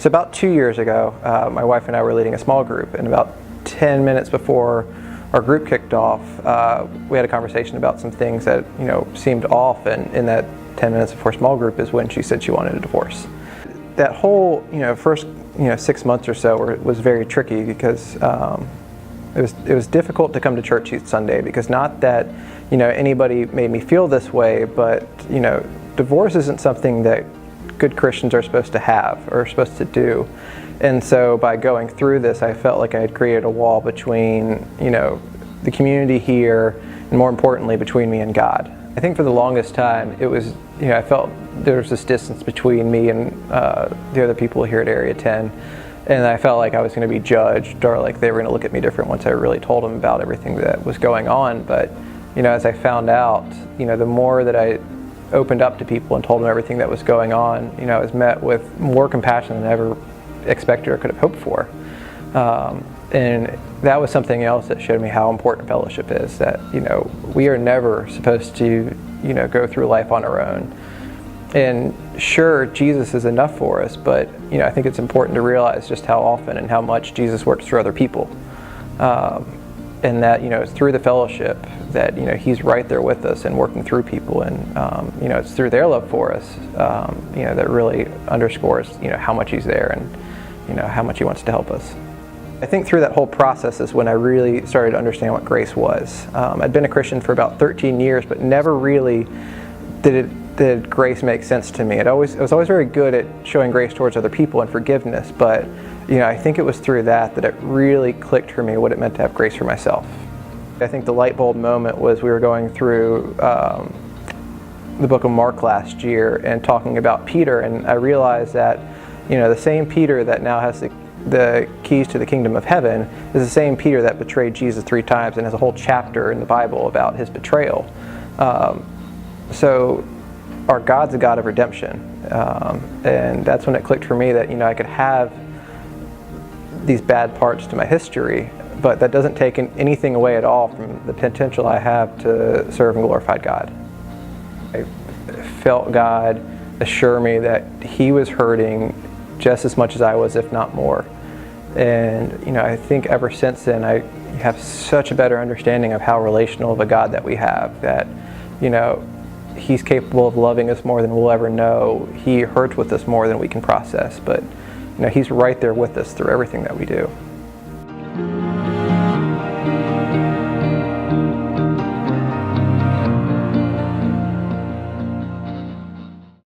So about 2 years ago, my wife and I were leading a small group, and about 10 minutes before our group kicked off, we had a conversation about some things that seemed off, and in that 10 minutes before small group is when she said she wanted a divorce. That whole first 6 months or so was very tricky because it was difficult to come to church each Sunday, because not that anybody made me feel this way, but divorce isn't something that good Christians are supposed to have or supposed to do. And so by going through this, I felt like I had created a wall between the community here, and more importantly between me and God. I think for the longest time it was I felt there was this distance between me and the other people here at Area 10, and I felt like I was going to be judged, or like they were going to look at me different once I really told them about everything that was going on. But as I found out, the more that I opened up to people and told them everything that was going on, I was met with more compassion than I ever expected or could have hoped for. And that was something else that showed me how important fellowship is, that we are never supposed to go through life on our own. And sure, Jesus is enough for us, but I think it's important to realize just how often and how much Jesus works through other people, and that it's through the fellowship that He's right there with us and working through people, and it's through their love for us that really underscores how much He's there, and how much He wants to help us. I think through that whole process is when I really started to understand what grace was. I'd been a Christian for about 13 years, but never really did grace make sense to me. I was always very good at showing grace towards other people and forgiveness, but I think it was through that it really clicked for me what it meant to have grace for myself. I think the light bulb moment was we were going through the book of Mark last year and talking about Peter, and I realized that the same Peter that now has the keys to the kingdom of heaven is the same Peter that betrayed Jesus 3 times and has a whole chapter in the Bible about his betrayal. So our God's a God of redemption, and that's when it clicked for me that I could have these bad parts to my history, but that doesn't take anything away at all from the potential I have to serve and glorify God. I felt God assure me that He was hurting just as much as I was, if not more. And I think ever since then I have such a better understanding of how relational of a God that we have, that He's capable of loving us more than we'll ever know. He hurts with us more than we can process, but He's right there with us through everything that we do.